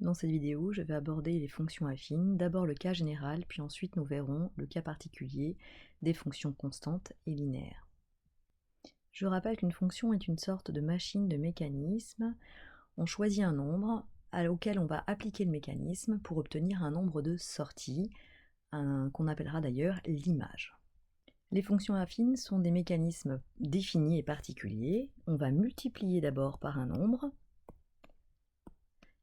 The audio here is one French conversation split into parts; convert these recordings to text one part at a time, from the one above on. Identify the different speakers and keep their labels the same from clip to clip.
Speaker 1: Dans cette vidéo, je vais aborder les fonctions affines, d'abord le cas général, puis ensuite nous verrons le cas particulier des fonctions constantes et linéaires. Je rappelle qu'une fonction est une sorte de machine de mécanisme. On choisit un nombre auquel on va appliquer le mécanisme pour obtenir un nombre de sorties, qu'on appellera d'ailleurs l'image. Les fonctions affines sont des mécanismes définis et particuliers. On va multiplier d'abord par un nombre.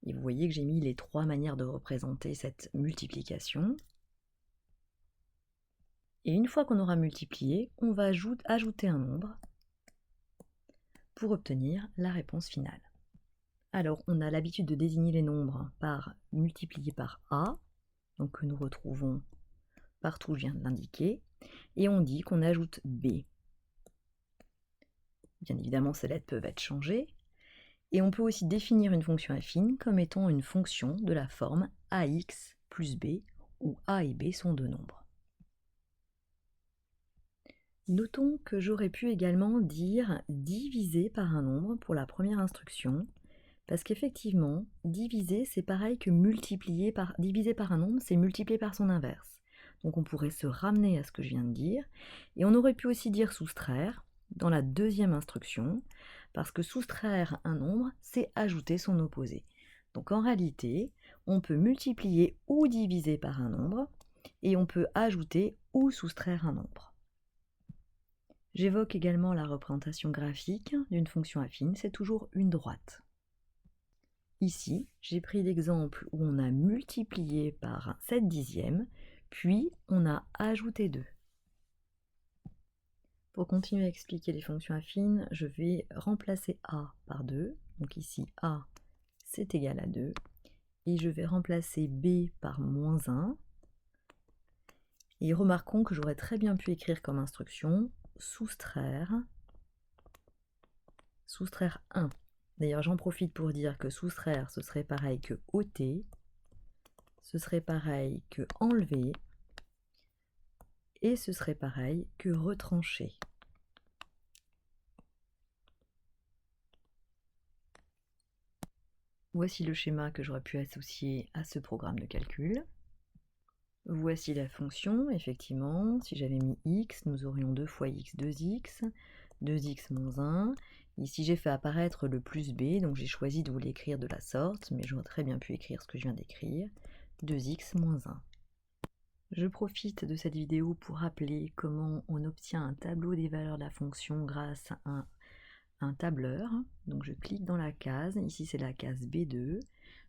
Speaker 1: Et vous voyez que j'ai mis les trois manières de représenter cette multiplication. Et une fois qu'on aura multiplié, on va ajouter un nombre pour obtenir la réponse finale. Alors, on a l'habitude de désigner les nombres par multiplié par A, donc que nous retrouvons partout où je viens de l'indiquer, et on dit qu'on ajoute B. Bien évidemment, ces lettres peuvent être changées, et on peut aussi définir une fonction affine comme étant une fonction de la forme AX plus B, où A et B sont deux nombres. Notons que j'aurais pu également dire diviser par un nombre pour la première instruction, parce qu'effectivement, diviser c'est pareil que diviser par un nombre, c'est multiplier par son inverse. Donc on pourrait se ramener à ce que je viens de dire, et on aurait pu aussi dire soustraire dans la deuxième instruction, parce que soustraire un nombre, c'est ajouter son opposé. Donc en réalité, on peut multiplier ou diviser par un nombre, et on peut ajouter ou soustraire un nombre. J'évoque également la représentation graphique d'une fonction affine, c'est toujours une droite. Ici, j'ai pris l'exemple où on a multiplié par 7 dixièmes, puis on a ajouté 2. Pour continuer à expliquer les fonctions affines, je vais remplacer A par 2. Donc ici, A, c'est égal à 2. Et je vais remplacer B par moins 1. Et remarquons que j'aurais très bien pu écrire comme instruction soustraire 1. D'ailleurs, j'en profite pour dire que soustraire, ce serait pareil que ôter, ce serait pareil que enlever, et ce serait pareil que retrancher. Voici le schéma que j'aurais pu associer à ce programme de calcul. Voici la fonction, effectivement, si j'avais mis x, nous aurions 2 fois x, 2x, 2x moins 1. Ici, j'ai fait apparaître le plus b, donc j'ai choisi de vous l'écrire de la sorte, mais j'aurais très bien pu écrire ce que je viens d'écrire, 2x moins 1. Je profite de cette vidéo pour rappeler comment on obtient un tableau des valeurs de la fonction grâce à un tableur. Donc je clique dans la case, ici c'est la case B2,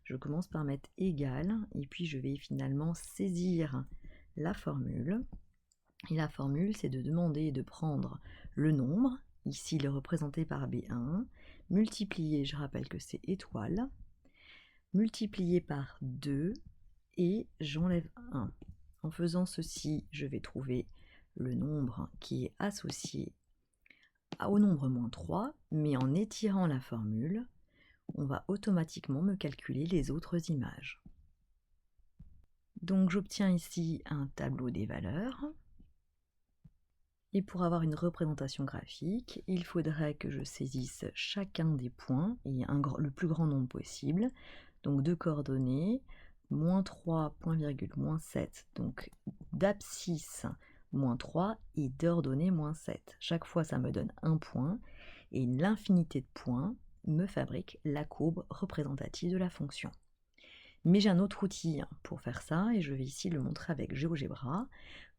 Speaker 1: je commence par mettre égal, et puis je vais finalement saisir la formule. Et la formule, c'est de demander de prendre le nombre, ici il est représenté par B1, multiplié, je rappelle que c'est étoile, multiplié par 2, et j'enlève 1. En faisant ceci, je vais trouver le nombre qui est associé au nombre moins 3, mais en étirant la formule, on va automatiquement me calculer les autres images. Donc j'obtiens ici un tableau des valeurs. Et pour avoir une représentation graphique, il faudrait que je saisisse chacun des points, et le plus grand nombre possible. Donc de coordonnées, moins 3, point virgule, moins 7, donc d'abscisse moins 3 et d'ordonnée moins 7. Chaque fois, ça me donne un point, et l'infinité de points me fabrique la courbe représentative de la fonction. Mais j'ai un autre outil pour faire ça, et je vais ici le montrer avec GeoGebra.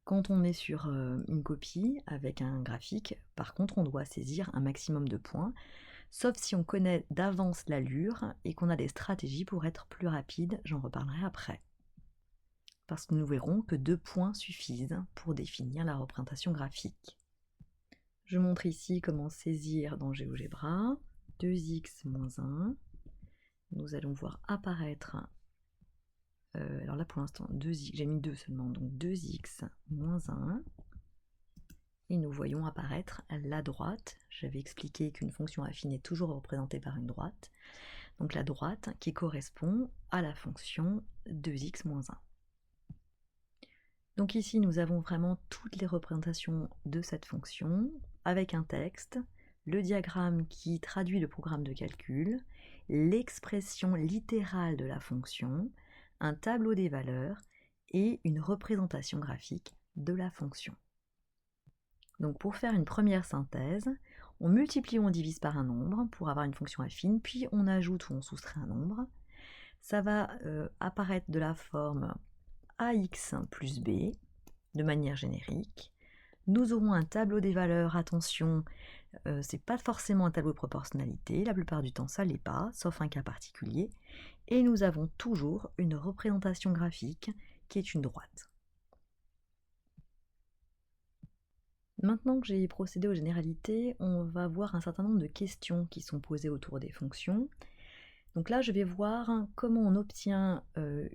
Speaker 1: Quand on est sur une copie avec un graphique, par contre, on doit saisir un maximum de points, sauf si on connaît d'avance l'allure et qu'on a des stratégies pour être plus rapide, j'en reparlerai après. Parce que nous verrons que 2 points suffisent pour définir la représentation graphique. Je montre ici comment saisir dans GeoGebra 2x moins 1. Nous allons voir apparaître, alors là pour l'instant 2x, j'ai mis 2 seulement, donc 2x moins 1. Et nous voyons apparaître la droite. J'avais expliqué qu'une fonction affine est toujours représentée par une droite. Donc la droite qui correspond à la fonction 2x moins 1. Donc ici, nous avons vraiment toutes les représentations de cette fonction, avec un texte, le diagramme qui traduit le programme de calcul, l'expression littérale de la fonction, un tableau des valeurs et une représentation graphique de la fonction. Donc pour faire une première synthèse, on multiplie ou on divise par un nombre pour avoir une fonction affine, puis on ajoute ou on soustrait un nombre. Ça va apparaître de la forme ax plus b, de manière générique. Nous aurons un tableau des valeurs, attention, c'est pas forcément un tableau de proportionnalité, la plupart du temps ça l'est pas, sauf un cas particulier. Et nous avons toujours une représentation graphique qui est une droite. Maintenant que j'ai procédé aux généralités, on va voir un certain nombre de questions qui sont posées autour des fonctions. Donc là, je vais voir comment on obtient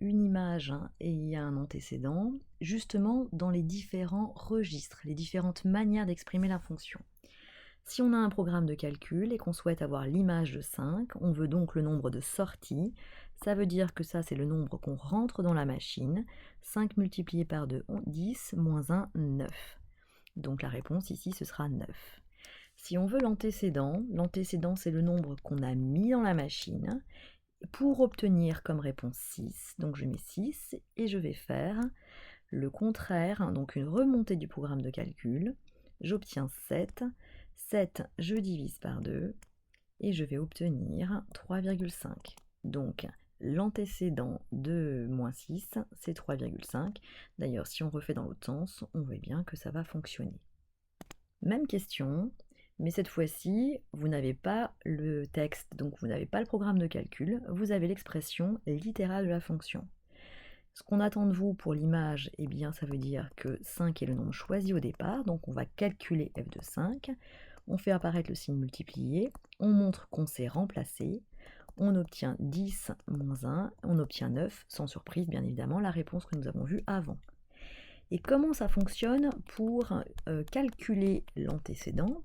Speaker 1: une image et un antécédent, justement dans les différents registres, les différentes manières d'exprimer la fonction. Si on a un programme de calcul et qu'on souhaite avoir l'image de 5, on veut donc le nombre de sorties. Ça veut dire que ça, c'est le nombre qu'on rentre dans la machine. 5 multiplié par 2, 10, moins 1, 9. Donc la réponse ici, ce sera 9. Si on veut l'antécédent c'est le nombre qu'on a mis dans la machine pour obtenir comme réponse 6. Donc je mets 6 et je vais faire le contraire, donc une remontée du programme de calcul. J'obtiens 7. 7, je divise par 2 et je vais obtenir 3,5. Donc l'antécédent de moins 6, c'est 3,5. D'ailleurs, si on refait dans l'autre sens, on voit bien que ça va fonctionner. Même question, mais cette fois-ci, vous n'avez pas le texte, donc vous n'avez pas le programme de calcul, vous avez l'expression littérale de la fonction. Ce qu'on attend de vous pour l'image, eh bien, ça veut dire que 5 est le nombre choisi au départ, donc on va calculer f de 5, on fait apparaître le signe multiplié, on montre qu'on s'est remplacé, on obtient 10 moins 1, on obtient 9, sans surprise bien évidemment, la réponse que nous avons vue avant. Et comment ça fonctionne pour calculer l'antécédent?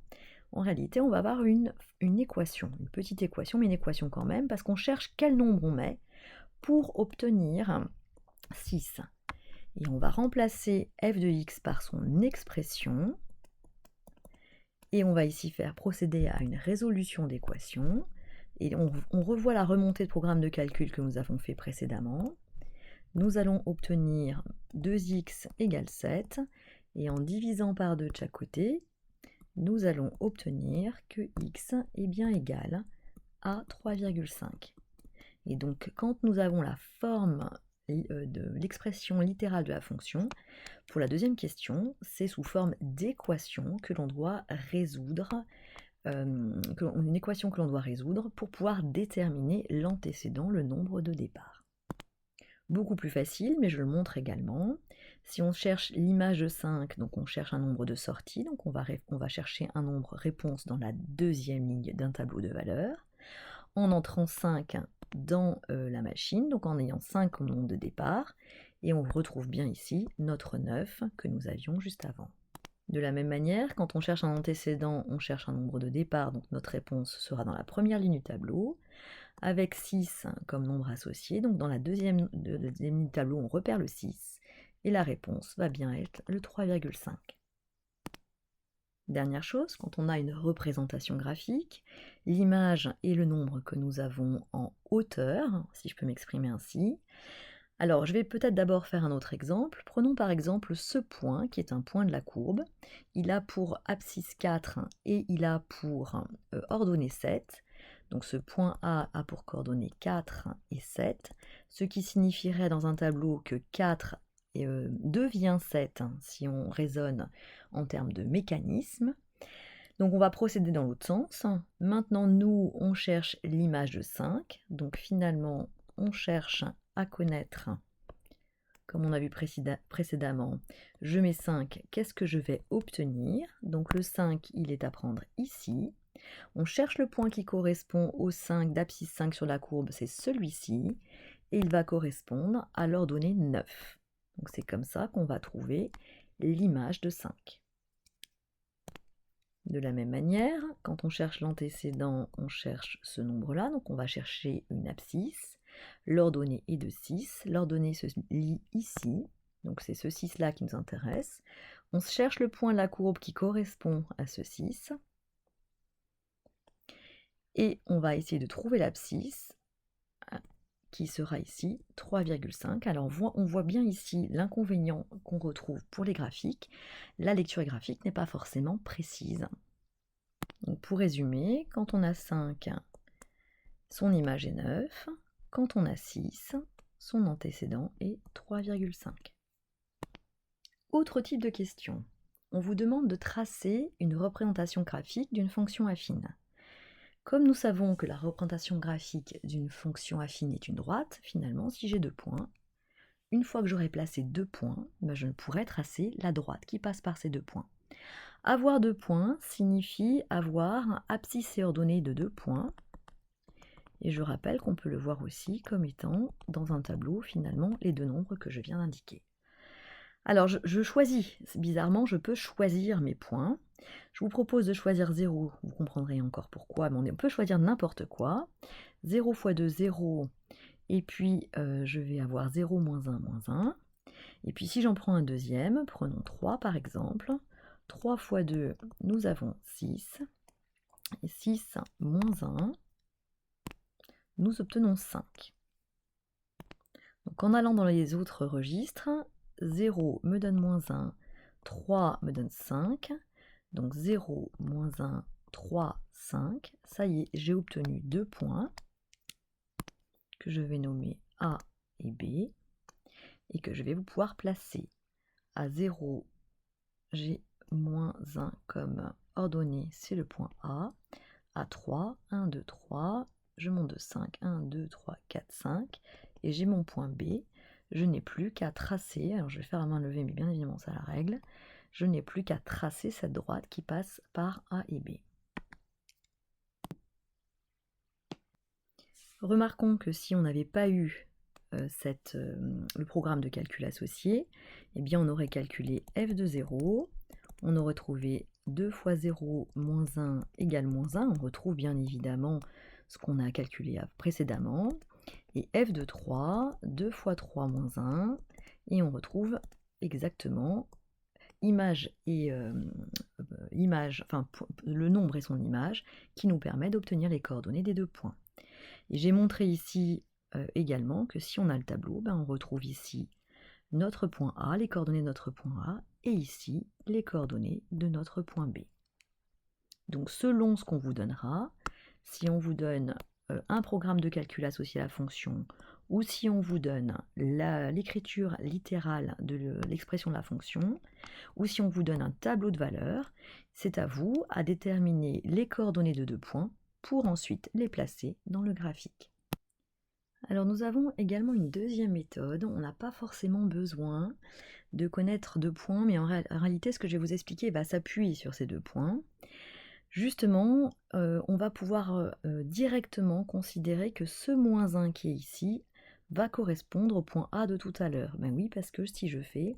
Speaker 1: En réalité, on va avoir une équation, une petite équation, mais une équation quand même, parce qu'on cherche quel nombre on met pour obtenir 6. Et on va remplacer f de x par son expression, et on va ici faire procéder à une résolution d'équation, et on revoit la remontée de programme de calcul que nous avons fait précédemment. Nous allons obtenir 2x égale 7, et en divisant par 2 de chaque côté, nous allons obtenir que x est bien égal à 3,5. Et donc, quand nous avons la forme de l'expression littérale de la fonction, pour la deuxième question, c'est sous forme d'équation que l'on doit résoudre, une équation que l'on doit résoudre pour pouvoir déterminer l'antécédent, le nombre de départ. Beaucoup plus facile, mais je le montre également. Si on cherche l'image de 5, donc on cherche un nombre de sorties, donc on va chercher un nombre réponse dans la deuxième ligne d'un tableau de valeurs, en entrant 5 dans la machine, donc en ayant 5 comme nombre de départ, et on retrouve bien ici notre 9 que nous avions juste avant. De la même manière, quand on cherche un antécédent, on cherche un nombre de départ, donc notre réponse sera dans la première ligne du tableau, avec 6 comme nombre associé, donc dans la deuxième ligne du tableau, on repère le 6, et la réponse va bien être le 3,5. Dernière chose, quand on a une représentation graphique, l'image est le nombre que nous avons en hauteur, si je peux m'exprimer ainsi. Alors, je vais peut-être d'abord faire un autre exemple. Prenons par exemple ce point, qui est un point de la courbe. Il a pour abscisse 4 et il a pour ordonnée 7. Donc ce point A a pour coordonnées 4 et 7, ce qui signifierait dans un tableau que 4 devient 7 si on raisonne en termes de mécanisme. Donc on va procéder dans l'autre sens. Maintenant, nous, on cherche l'image de 5. Donc finalement, on cherche à connaître, comme on a vu précédemment, je mets 5, qu'est-ce que je vais obtenir? Donc le 5, il est à prendre ici. On cherche le point qui correspond au 5 d'abscisse 5 sur la courbe, c'est celui-ci, et il va correspondre à l'ordonnée 9. Donc c'est comme ça qu'on va trouver l'image de 5. De la même manière, quand on cherche l'antécédent, on cherche ce nombre-là, donc on va chercher une abscisse. L'ordonnée est de 6, l'ordonnée se lit ici, donc c'est ce 6-là qui nous intéresse. On cherche le point de la courbe qui correspond à ce 6. Et on va essayer de trouver l'abscisse, qui sera ici 3,5. Alors on voit bien ici l'inconvénient qu'on retrouve pour les graphiques. La lecture graphique n'est pas forcément précise. Donc pour résumer, quand on a 5, son image est 9. Quand on a 6, son antécédent est 3,5. Autre type de question. On vous demande de tracer une représentation graphique d'une fonction affine. Comme nous savons que la représentation graphique d'une fonction affine est une droite, finalement, si j'ai 2 points, une fois que j'aurai placé 2 points, je pourrai tracer la droite qui passe par ces 2 points. Avoir 2 points signifie avoir un abscisse et ordonnée de 2 points. Et je rappelle qu'on peut le voir aussi comme étant, dans un tableau, finalement, les 2 nombres que je viens d'indiquer. Alors, je choisis. Bizarrement, je peux choisir mes points. Je vous propose de choisir 0, vous comprendrez encore pourquoi, mais on peut choisir n'importe quoi. 0 fois 2, 0, et puis je vais avoir 0, moins 1, moins 1. Et puis si j'en prends un deuxième, prenons 3 par exemple. 3 fois 2, nous avons 6. Et 6 moins 1, nous obtenons 5. Donc en allant dans les autres registres, 0 me donne moins 1, 3 me donne 5. Donc 0, moins 1, 3, 5. Ça y est, j'ai obtenu 2 points que je vais nommer A et B et que je vais pouvoir placer. À 0, j'ai moins 1 comme ordonnée, c'est le point A. À 3, 1, 2, 3. Je monte de 5, 1, 2, 3, 4, 5. Et j'ai mon point B. Je n'ai plus qu'à tracer, alors je vais faire à main levée, mais bien évidemment c'est la règle. Je n'ai plus qu'à tracer cette droite qui passe par A et B. Remarquons que si on n'avait pas eu le programme de calcul associé, eh bien on aurait calculé f de 0, on aurait trouvé 2 fois 0 moins 1 égale moins 1, on retrouve bien évidemment ce qu'on a calculé précédemment, et f de 3, 2 fois 3 moins 1, et on retrouve exactement le nombre et son image qui nous permet d'obtenir les coordonnées des 2 points. Et j'ai montré ici également que si on a le tableau, on retrouve ici notre point A, les coordonnées de notre point A, et ici les coordonnées de notre point B. Donc selon ce qu'on vous donnera, si on vous donne un programme de calcul associé à la fonction, ou si on vous donne l'écriture littérale de l'expression de la fonction, ou si on vous donne un tableau de valeurs, c'est à vous à déterminer les coordonnées de 2 points pour ensuite les placer dans le graphique. Alors nous avons également une deuxième méthode, on n'a pas forcément besoin de connaître 2 points, mais en réalité ce que je vais vous expliquer va s'appuyer sur ces 2 points. Justement, on va pouvoir directement considérer que ce moins 1 qui est ici va correspondre au point A de tout à l'heure. Ben oui, parce que si je fais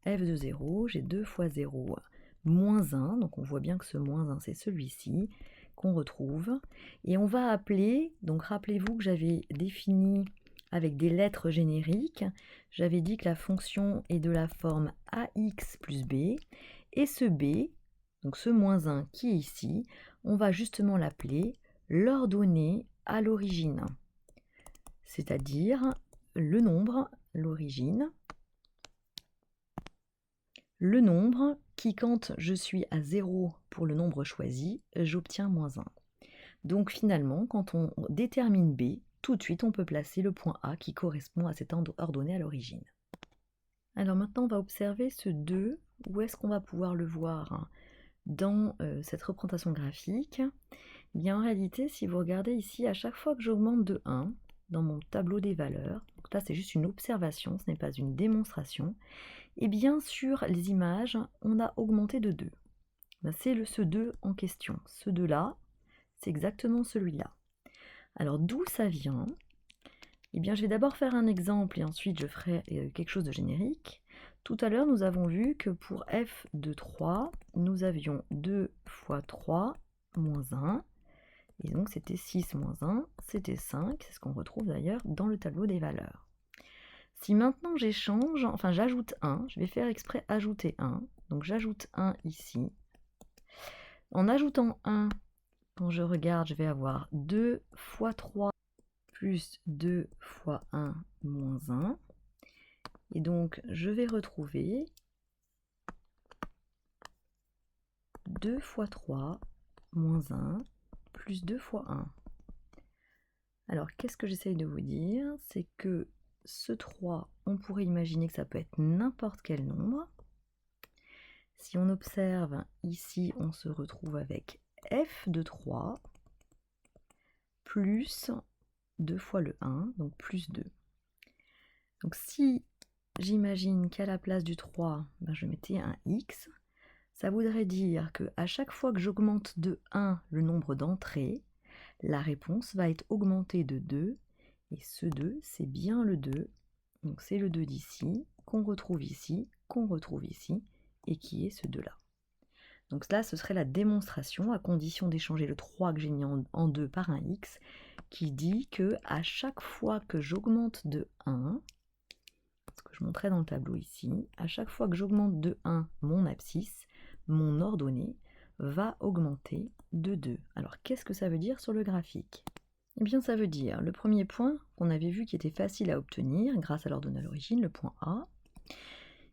Speaker 1: f de 0, j'ai 2 fois 0 moins 1, donc on voit bien que ce moins 1 c'est celui-ci qu'on retrouve, et on va appeler, donc rappelez-vous que j'avais défini avec des lettres génériques, j'avais dit que la fonction est de la forme ax plus b, et ce b, donc ce moins 1 qui est ici, on va justement l'appeler l'ordonnée à l'origine, c'est-à-dire le nombre, l'origine, le nombre qui, quand je suis à 0 pour le nombre choisi, j'obtiens moins 1. Donc finalement, quand on détermine B, tout de suite on peut placer le point A qui correspond à cette ordonnée à l'origine. Alors maintenant on va observer ce 2, où est-ce qu'on va pouvoir le voir dans cette représentation graphique. Eh bien en réalité, si vous regardez ici, à chaque fois que j'augmente de 1 dans mon tableau des valeurs, donc là c'est juste une observation, ce n'est pas une démonstration, et bien sur les images, on a augmenté de 2. C'est ce 2 en question. Ce 2-là, c'est exactement celui-là. Alors d'où ça vient? Eh bien je vais d'abord faire un exemple et ensuite je ferai quelque chose de générique. Tout à l'heure, nous avons vu que pour f de 3, nous avions 2 fois 3 moins 1. Et donc c'était 6 moins 1, c'était 5. C'est ce qu'on retrouve d'ailleurs dans le tableau des valeurs. Si maintenant j'échange, enfin j'ajoute 1, je vais faire exprès ajouter 1. Donc j'ajoute 1 ici. En ajoutant 1, Quand je regarde, je vais avoir 2 fois 3 plus 2 fois 1 moins 1. Et donc, je vais retrouver 2 fois 3 moins 1 plus 2 fois 1. Alors, qu'est-ce que j'essaye de vous dire? C'est que ce 3, on pourrait imaginer que ça peut être n'importe quel nombre. Si on observe ici, on se retrouve avec f de 3 plus 2 fois le 1, donc plus 2. Donc si j'imagine qu'à la place du 3, je mettais un x, ça voudrait dire que à chaque fois que j'augmente de 1 le nombre d'entrées, la réponse va être augmentée de 2, et ce 2, c'est bien le 2, donc c'est le 2 d'ici, qu'on retrouve ici, et qui est ce 2-là. Donc là, ce serait la démonstration, à condition d'échanger le 3 que j'ai mis en 2 par un x, qui dit que à chaque fois que j'augmente de 1, ce que je montrais dans le tableau ici, à chaque fois que j'augmente de 1 mon abscisse, mon ordonnée va augmenter de 2. Alors qu'est-ce que ça veut dire sur le graphique? Eh bien ça veut dire, le premier point qu'on avait vu qui était facile à obtenir grâce à l'ordonnée à l'origine, le point A,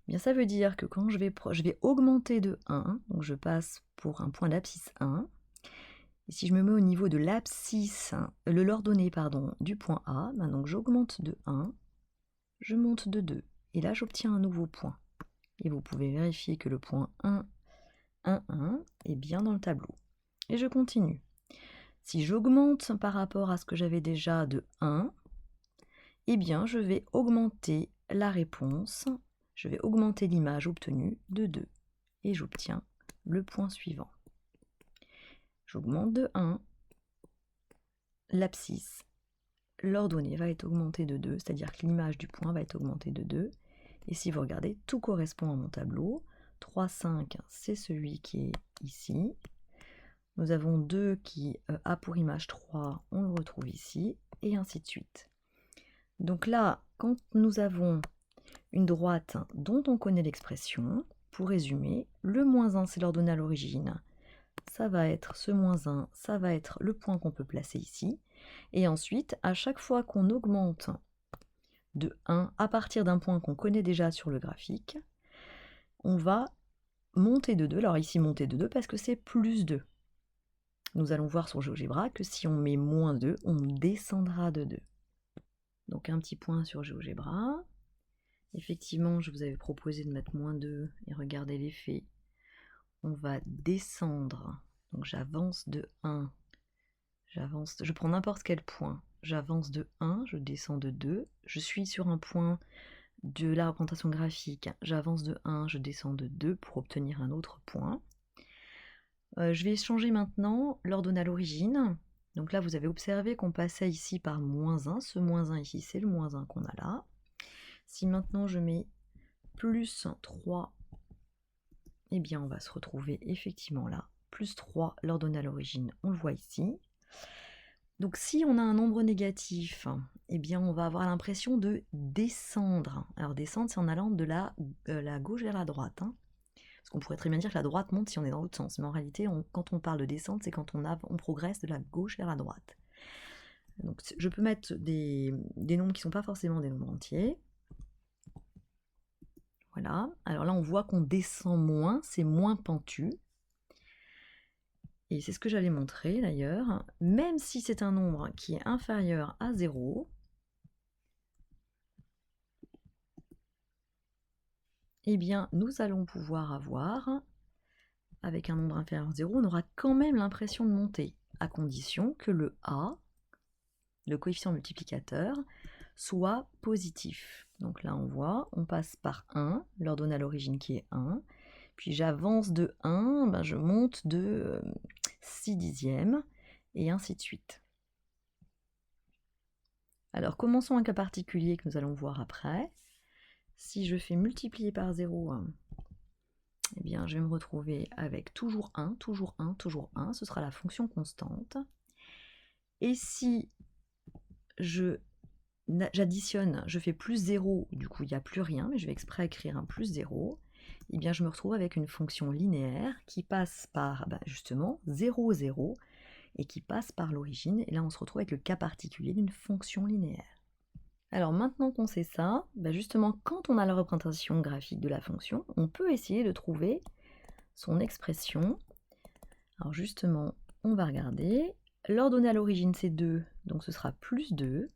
Speaker 1: eh bien ça veut dire que quand je vais augmenter de 1, donc je passe pour un point d'abscisse 1, et si je me mets au niveau de l'abscisse, l'ordonnée du point A, donc j'augmente de 1, je monte de 2, et là j'obtiens un nouveau point. Et vous pouvez vérifier que le point 1, 1, 1 est bien dans le tableau. Et je continue. Si j'augmente par rapport à ce que j'avais déjà de 1, eh bien je vais augmenter la réponse, je vais augmenter l'image obtenue de 2. Et j'obtiens le point suivant. J'augmente de 1, l'abscisse, l'ordonnée va être augmentée de 2, c'est-à-dire que l'image du point va être augmentée de 2. Et si vous regardez, tout correspond à mon tableau. 3, 5, c'est celui qui est ici. Nous avons 2 qui a pour image 3, on le retrouve ici, et ainsi de suite. Donc là, quand nous avons une droite dont on connaît l'expression, pour résumer, le moins 1 c'est l'ordonnée à l'origine, ça va être ce moins 1, ça va être le point qu'on peut placer ici, et ensuite, à chaque fois qu'on augmente de 1 à partir d'un point qu'on connaît déjà sur le graphique, on va monter de 2, alors ici monter de 2 parce que c'est plus 2. Nous allons voir sur GeoGebra que si on met moins 2, on descendra de 2. Donc un petit point sur GeoGebra. Effectivement, je vous avais proposé de mettre moins 2 et regardez l'effet. On va descendre, donc j'avance de 1, je prends n'importe quel point, j'avance de 1, je descends de 2, je suis sur un point de la représentation graphique, j'avance de 1, je descends de 2 pour obtenir un autre point. Je vais changer maintenant l'ordonnée à l'origine. Donc là, vous avez observé qu'on passait ici par moins 1. Ce moins 1 ici, c'est le moins 1 qu'on a là. Si maintenant je mets plus 3, eh bien on va se retrouver effectivement là. Plus 3, l'ordonnée à l'origine, on le voit ici. Donc si on a un nombre négatif, eh bien on va avoir l'impression de descendre. Alors descendre, c'est en allant de la gauche vers la droite. Parce qu'on pourrait très bien dire que la droite monte si on est dans l'autre sens. Mais en réalité, quand on parle de descente, c'est quand on progresse de la gauche vers la droite. Donc je peux mettre des nombres qui ne sont pas forcément des nombres entiers. Voilà. Alors là, on voit qu'on descend moins, c'est moins pentu. Et c'est ce que j'allais montrer d'ailleurs. Même si c'est un nombre qui est inférieur à 0, eh bien, nous allons pouvoir avoir, avec un nombre inférieur à 0, on aura quand même l'impression de monter, à condition que le A, le coefficient multiplicateur, soit positif. Donc là, on voit, on passe par 1, l'ordonnée à l'origine qui est 1, puis j'avance de 1, je monte de 6 dixièmes, et ainsi de suite. Alors, commençons un cas particulier que nous allons voir après. Si je fais multiplier par 0, eh bien, je vais me retrouver avec toujours 1, toujours 1, toujours 1. Ce sera la fonction constante. Et si j'additionne, je fais plus 0, du coup, il n'y a plus rien, mais je vais exprès écrire un plus 0. Eh bien, je me retrouve avec une fonction linéaire qui passe par, justement, 0, 0. et qui passe par l'origine. Et là, on se retrouve avec le cas particulier d'une fonction linéaire. Alors maintenant qu'on sait ça, justement, quand on a la représentation graphique de la fonction, on peut essayer de trouver son expression. Alors justement, on va regarder. L'ordonnée à l'origine, c'est 2, donc ce sera plus 2.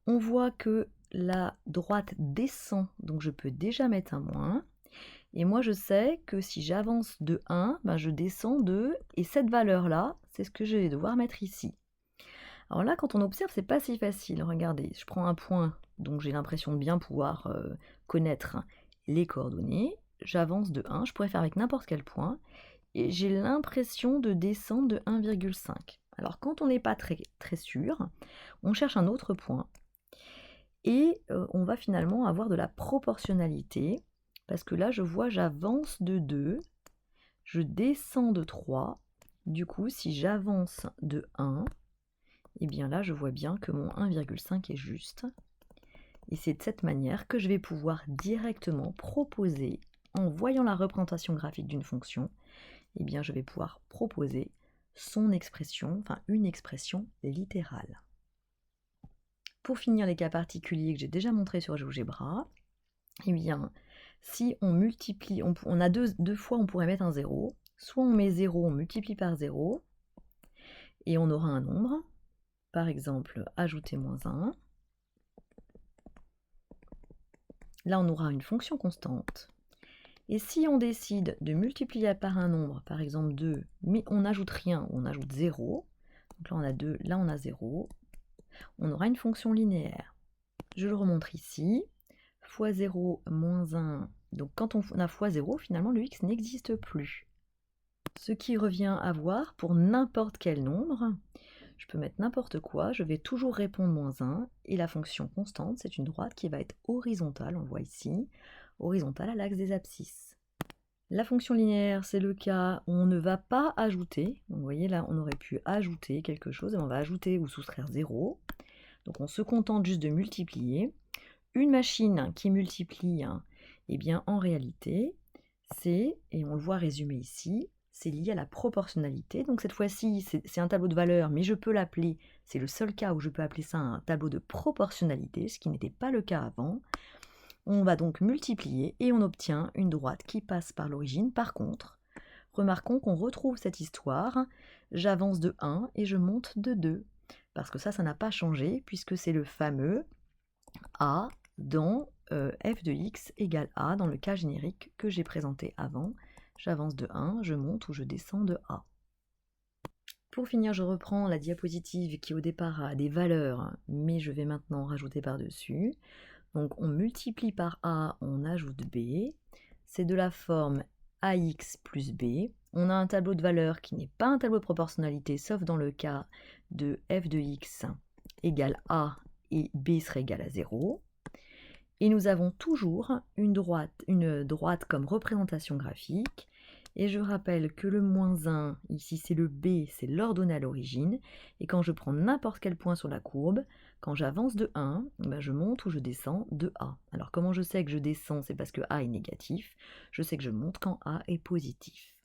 Speaker 1: On voit que la droite descend, donc je peux déjà mettre un moins. Et moi, je sais que si j'avance de 1, je descends de... Et cette valeur-là, c'est ce que je vais devoir mettre ici. Alors là, quand on observe, c'est pas si facile. Regardez, je prends un point, donc j'ai l'impression de bien pouvoir connaître les coordonnées. J'avance de 1, je pourrais faire avec n'importe quel point. Et j'ai l'impression de descendre de 1,5. Alors quand on n'est pas très sûr, on cherche un autre point. Et on va finalement avoir de la proportionnalité. Parce que là, je vois, j'avance de 2, je descends de 3. Du coup, si j'avance de 1, et bien là, je vois bien que mon 1,5 est juste. Et c'est de cette manière que je vais pouvoir directement proposer, en voyant la représentation graphique d'une fonction, et bien je vais pouvoir proposer son expression, enfin une expression littérale. Pour finir les cas particuliers que j'ai déjà montrés sur GeoGebra, et bien si on multiplie, on a deux fois on pourrait mettre un 0, soit on met 0, on multiplie par 0, et on aura un nombre. Par exemple, ajouter moins 1. Là, on aura une fonction constante. Et si on décide de multiplier par un nombre, par exemple 2, mais on n'ajoute rien, on ajoute 0, donc là on a 2, là on a 0, on aura une fonction linéaire. Je le remontre ici, fois 0 moins 1, donc quand on a fois 0, finalement le x n'existe plus. Ce qui revient à voir pour n'importe quel nombre. Je peux mettre n'importe quoi, je vais toujours répondre moins 1, et la fonction constante, c'est une droite qui va être horizontale, on le voit ici, horizontale à l'axe des abscisses. La fonction linéaire, c'est le cas où on ne va pas ajouter, donc vous voyez là, on aurait pu ajouter quelque chose, et on va ajouter ou soustraire 0, donc on se contente juste de multiplier. Une machine qui multiplie, eh bien en réalité, c'est, et on le voit résumé ici, c'est lié à la proportionnalité. Donc cette fois-ci, c'est un tableau de valeurs, mais je peux l'appeler, c'est le seul cas où je peux appeler ça un tableau de proportionnalité, ce qui n'était pas le cas avant. On va donc multiplier et on obtient une droite qui passe par l'origine. Par contre, remarquons qu'on retrouve cette histoire, j'avance de 1 et je monte de 2. Parce que ça n'a pas changé, puisque c'est le fameux A dans f de x égale A, dans le cas générique que j'ai présenté avant. J'avance de 1, je monte ou je descends de A. Pour finir, je reprends la diapositive qui au départ a des valeurs, mais je vais maintenant rajouter par-dessus. Donc on multiplie par A, on ajoute B. C'est de la forme AX plus B. On a un tableau de valeurs qui n'est pas un tableau de proportionnalité, sauf dans le cas de f de x égale A et B serait égal à 0. Et nous avons toujours une droite comme représentation graphique. Et je rappelle que le moins 1, ici c'est le B, c'est l'ordonnée à l'origine. Et quand je prends n'importe quel point sur la courbe, quand j'avance de 1, je monte ou je descends de A. Alors comment je sais que je descends? C'est parce que A est négatif. Je sais que je monte quand A est positif.